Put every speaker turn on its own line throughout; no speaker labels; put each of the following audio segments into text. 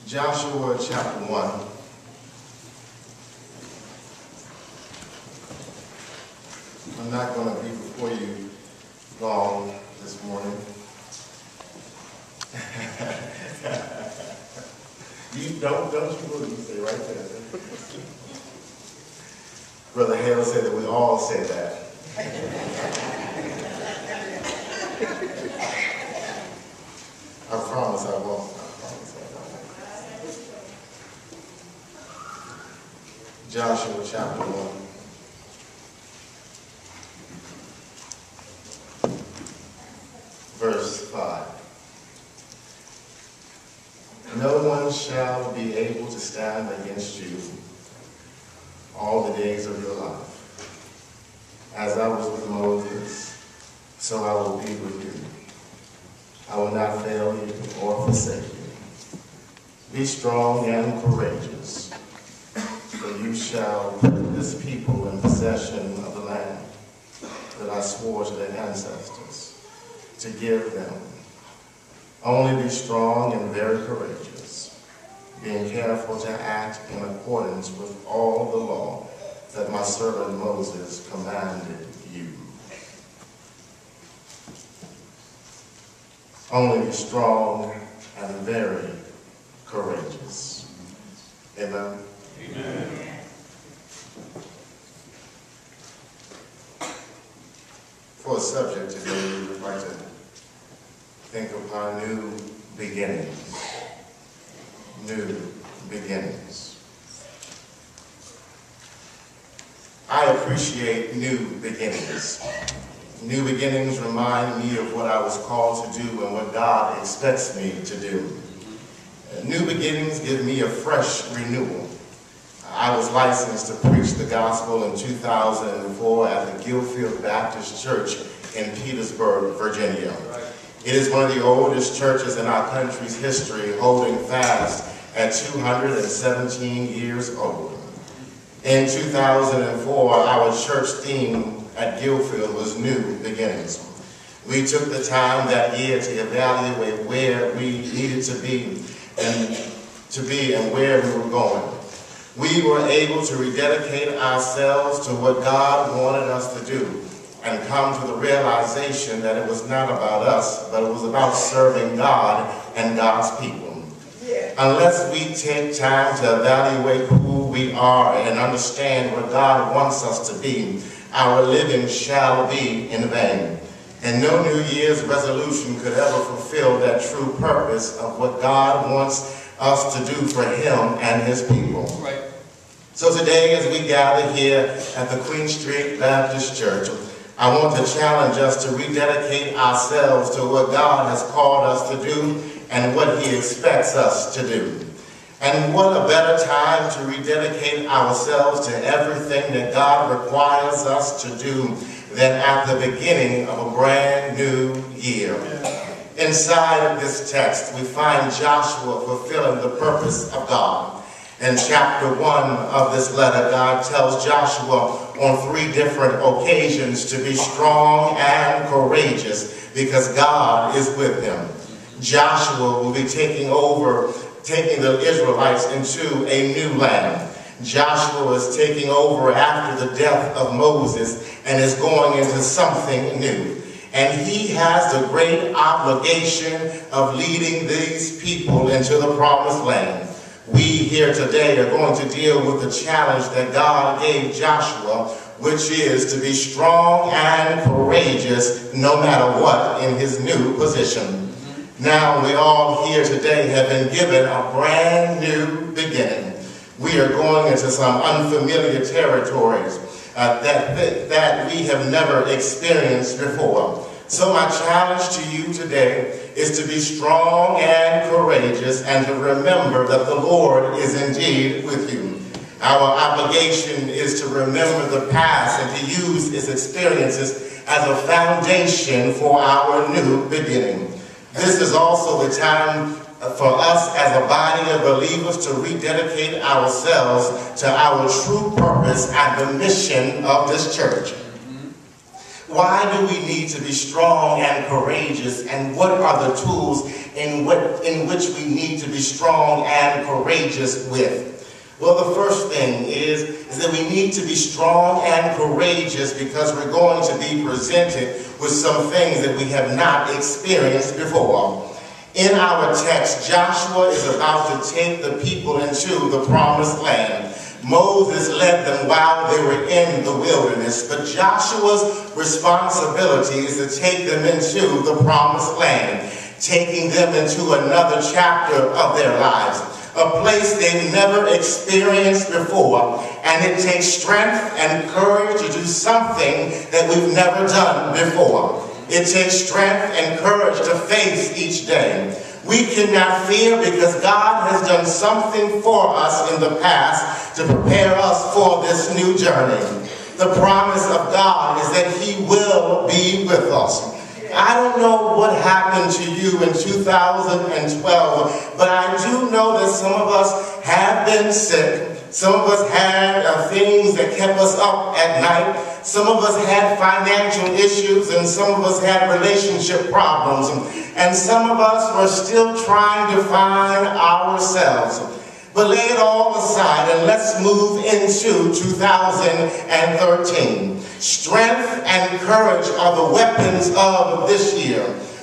Joshua chapter 1. I'm not going to be before you long this morning. You don't you really stay right there. Brother Hale said that we all say that. I promise I won't. Joshua chapter 1. Verse 5. No one shall be able to stand against you all the days of your life. As I was with Moses, so I will be with you. I will not fail you or forsake you. Be strong and courageous, for you shall put this people in possession of the land that I swore to their ancestors to give them. Only be strong and very courageous, being careful to act in accordance with all the law that my servant Moses commanded you. Only be strong and very courageous. Amen. Amen. For a subject today, we would like to think upon new beginnings. New beginnings. I appreciate new beginnings. New beginnings remind me of what I was called to do and what God expects me to do. New beginnings give me a fresh renewal. I was licensed to preach the gospel in 2004 at the Gilfield Baptist Church in Petersburg, Virginia. It is one of the oldest churches in our country's history, holding fast at 217 years old. In 2004, our church theme at Gilfield was New Beginnings. We took the time that year to evaluate where we needed to be and where we were going. We were able to rededicate ourselves to what God wanted us to do and come to the realization that it was not about us, but it was about serving God and God's people. Yeah. Unless we take time to evaluate who we are and understand what God wants us to be, our living shall be in vain. And no New Year's resolution could ever fulfill that true purpose of what God wants us to do for Him and His people. Right. So today, as we gather here at the Queen Street Baptist Church, I want to challenge us to rededicate ourselves to what God has called us to do and what He expects us to do. And what a better time to rededicate ourselves to everything that God requires us to do than at the beginning of a brand new year. Inside of this text, we find Joshua fulfilling the purpose of God. In chapter 1 of this letter, God tells Joshua on 3 different occasions to be strong and courageous because God is with him. Joshua will be taking the Israelites into a new land. Joshua is taking over after the death of Moses and is going into something new. And he has the great obligation of leading these people into the promised land. We here today are going to deal with the challenge that God gave Joshua, which is to be strong and courageous no matter what in his new position. Now we all here today have been given a brand new beginning. We are going into some unfamiliar territories that we have never experienced before. So my challenge to you today is to be strong and courageous and to remember that the Lord is indeed with you. Our obligation is to remember the past and to use its experiences as a foundation for our new beginning. This is also the time for us as a body of believers to rededicate ourselves to our true purpose and the mission of this church. Why do we need to be strong and courageous, and what are the tools in which we need to be strong and courageous with? Well, the first thing is that we need to be strong and courageous because we're going to be presented with some things that we have not experienced before. In our text, Joshua is about to take the people into the promised land. Moses led them while they were in the wilderness, but Joshua's responsibility is to take them into the promised land, taking them into another chapter of their lives, a place they've never experienced before, and it takes strength and courage to do something that we've never done before. It takes strength and courage to face each day. We cannot fear because God has done something for us in the past to prepare us for this new journey. The promise of God is that He will be with us. I don't know what happened to you in 2012, but I do know that some of us have been sick. Some of us had things that kept us up at night. Some of us had financial issues, and some of us had relationship problems. And some of us were still trying to find ourselves. But lay it all aside and let's move into 2013. Strength and courage are the weapons of this year.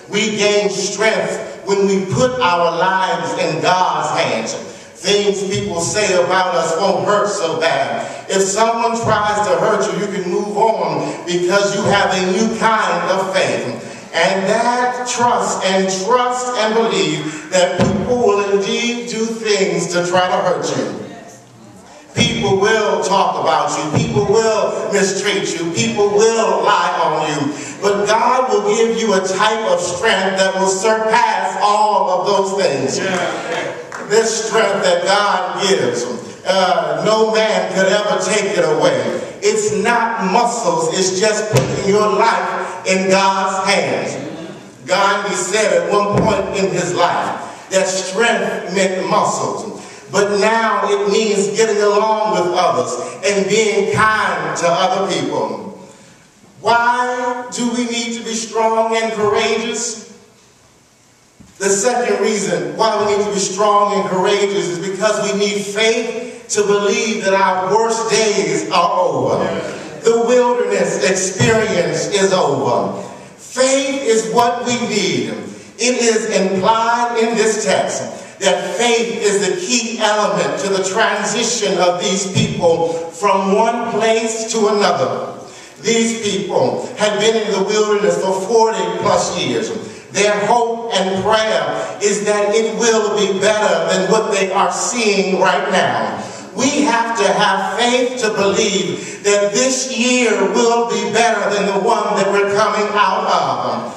We gain strength when we put our lives in God's hands. Things people say about us won't hurt so bad. If someone tries to hurt you, you can move on because you have a new kind of faith. And that trust and believe that people will indeed do things to try to hurt you. People will talk about you. People will mistreat you. People will lie on you. But God will give you a type of strength that will surpass all of those things. This strength that God gives, no man could ever take it away. It's not muscles. It's just putting your life in God's hands. Gandhi said at one point in his life that strength meant muscles. But now it means getting along with others and being kind to other people. Why do we need to be strong and courageous? The second reason why we need to be strong and courageous is because we need faith to believe that our worst days are over. The wilderness experience is over. Faith is what we need. It is implied in this text that faith is the key element to the transition of these people from one place to another. These people had been in the wilderness for 40 plus years. Their hope and prayer is that it will be better than what they are seeing right now. We have to have faith to believe that this year will be better than the one that we're coming out of.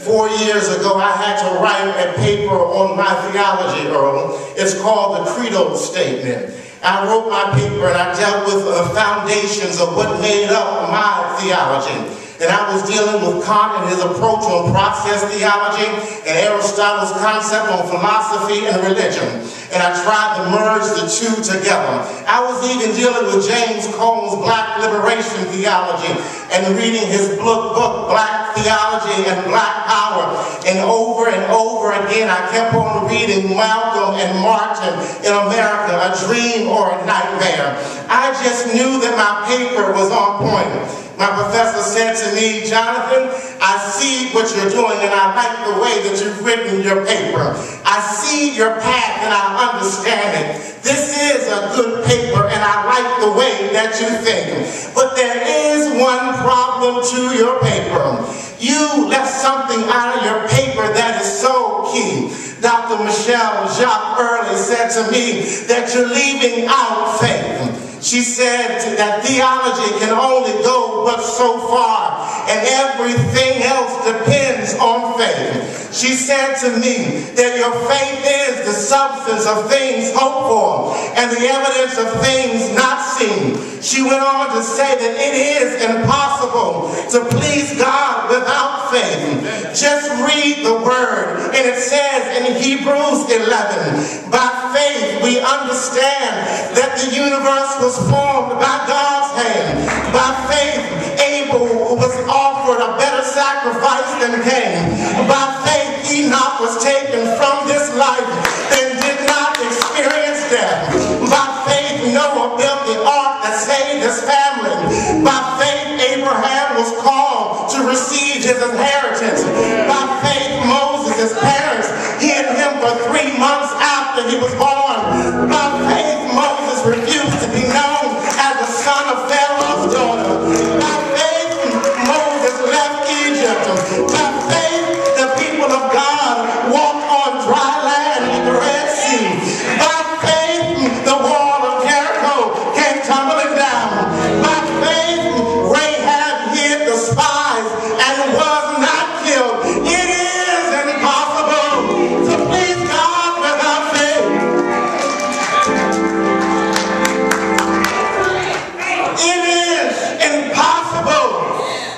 4 years ago, I had to write a paper on my theology, Earl. It's called the Credo Statement. I wrote my paper and I dealt with the foundations of what made up my theology. And I was dealing with Kant and his approach on process theology and Aristotle's concept on philosophy and religion. And I tried to merge the two together. I was even dealing with James Cole's Black Liberation Theology and reading his book, Black Theology and Black Power. And over again, I kept on reading Malcolm and Martin in America, A Dream or a Nightmare. I just knew that my paper was on point. My professor said to me, Jonathan, I see what you're doing and I like the way that you've written your paper. I see your path and I understand it. This is a good paper and I like the way that you think. But there is one problem to your paper. You left something out of your paper that is so key. Dr. Michelle Jacques Early said to me that you're leaving out faith. She said that theology can only go but so far, and everything else depends on faith. She said to me that your faith is the substance of things hoped for and the evidence of things not seen. She went on to say that it is impossible to please God without faith. Just read the word, and it says in Hebrews 11, by faith we understand that the universe was formed by God's hand. By faith, Abel was offered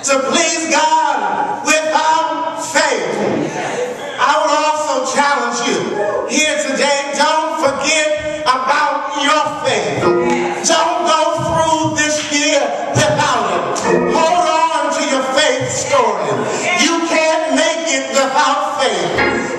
to please God without faith. I would also challenge you here today, don't forget about your faith. Don't go through this year without it. Hold on to your faith story. You can't make it without faith.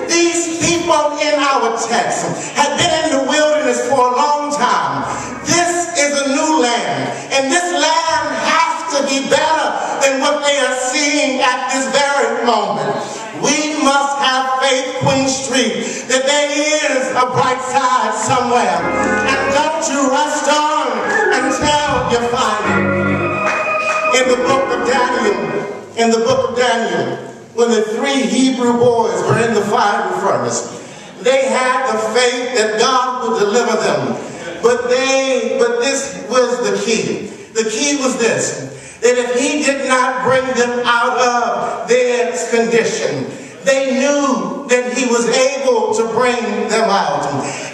These people in our text had been in the wilderness for a long time. This is a new land, and this land has to be better than what they are seeing at this very moment. We must have faith, Queen Street, that there is a bright side somewhere. And don't you rest on until you find it. In the book of Daniel, when the 3 Hebrew boys were in the fiery furnace, they had the faith that God would deliver them. But this was the key. The key was this, that if he did not bring them out of their condition, they knew that he was able to bring them out.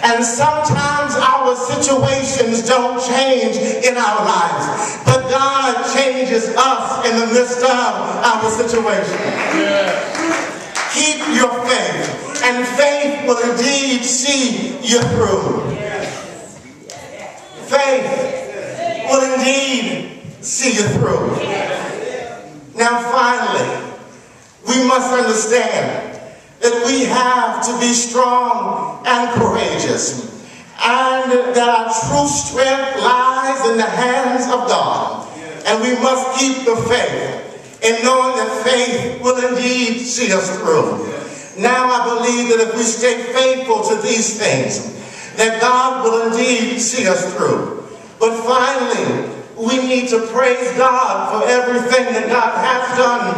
And sometimes our situations don't change in our lives, but God changes us in the midst of our situation. Keep your faith, and faith will indeed see you through. Faith will indeed see you through. Now finally, we must understand that we have to be strong and courageous, and that our true strength lies in the hands of God. And we must keep the faith in knowing that faith will indeed see us through. Now I believe that if we stay faithful to these things, that God will indeed see us through. But finally, we need to praise God for everything that God has done,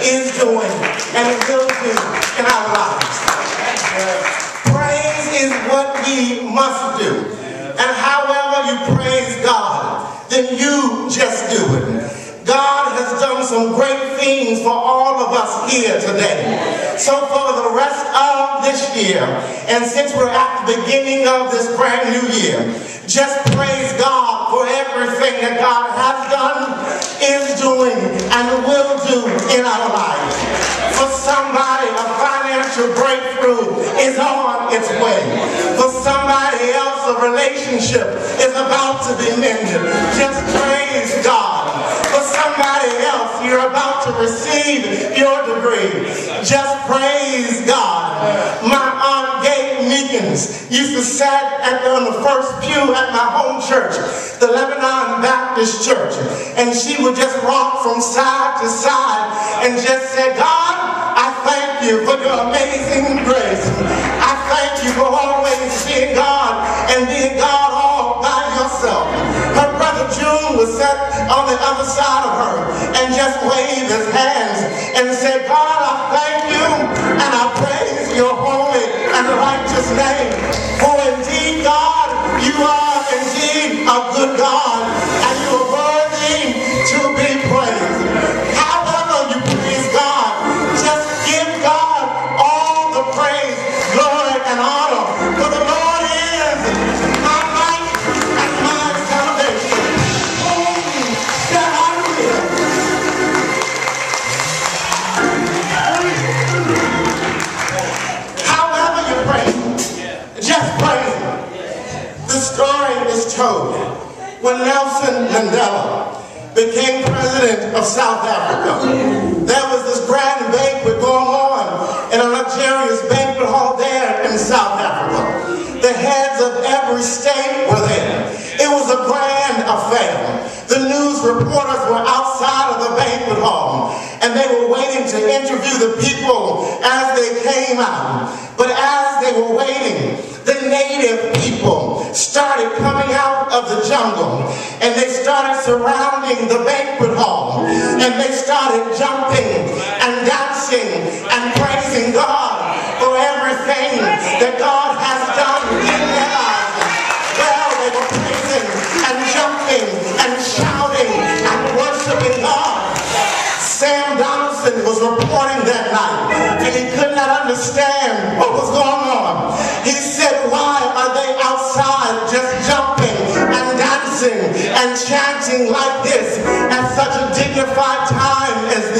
is doing, and will do in our lives. Praise is what we must do. And however you praise God, then you just do it. God has done some great things for all of us here today. So for the rest of this year, and since we're at the beginning of this brand new year, just praise God for everything that God has done, is doing, and will do in our lives. For somebody, a financial breakthrough is on its way. For somebody else, a relationship is about to be mended. Just praise God. For somebody else, you're about to receive your degree. Just praise God. My Aunt Gabe Meekins used to sit on the first pew at my home church, the Lebanon Baptist Church, and she would just rock from side to side and just say, God, I thank you for your amazing grace. I thank you for always being God and being God all by yourself. Her brother June was sat on the other side of her and just waved his hands and said, God, I thank you and I praise your holy and righteous name. For indeed, God, you are indeed a good God, and you are worthy to be praised. However you praise God, just give God all the praise, glory, and honor. For the Lord is my light and my salvation. Whom shall I fear? However you praise, just praise Him. The story is told when Nelson Mandela became president of South Africa. There was this grand banquet going on in a luxurious banquet hall there in South Africa. The heads of every state were there. It was a grand affair. The news reporters were outside of the banquet hall, and they were waiting to interview the people as they came out. But as they were waiting, the native people started coming out of the jungle, and they started surrounding the banquet hall, and they started jumping and dancing and praising God for everything that God has done in their lives. Well, they were praising and jumping and shouting and worshiping God. Sam Donaldson was reporting that night, and he could not understand what was going on. He said, why are they outside just jumping and dancing and chanting like this at such a dignified time as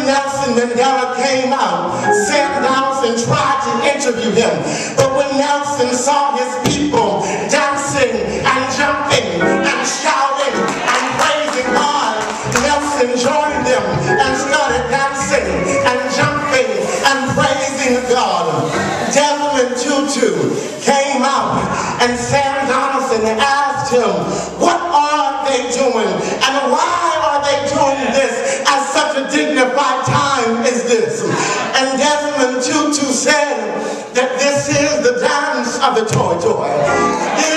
Nelson Mandela came out, Sam Donaldson tried to interview him. But when Nelson saw his people dancing and jumping and shouting and praising God, Nelson joined them and started dancing and jumping and praising God. Desmond Tutu came out and Sam Donaldson asked him, what are they doing and why are they doing this at such a dignified time as this? And Desmond Tutu said that this is the dance of the Toi Toi.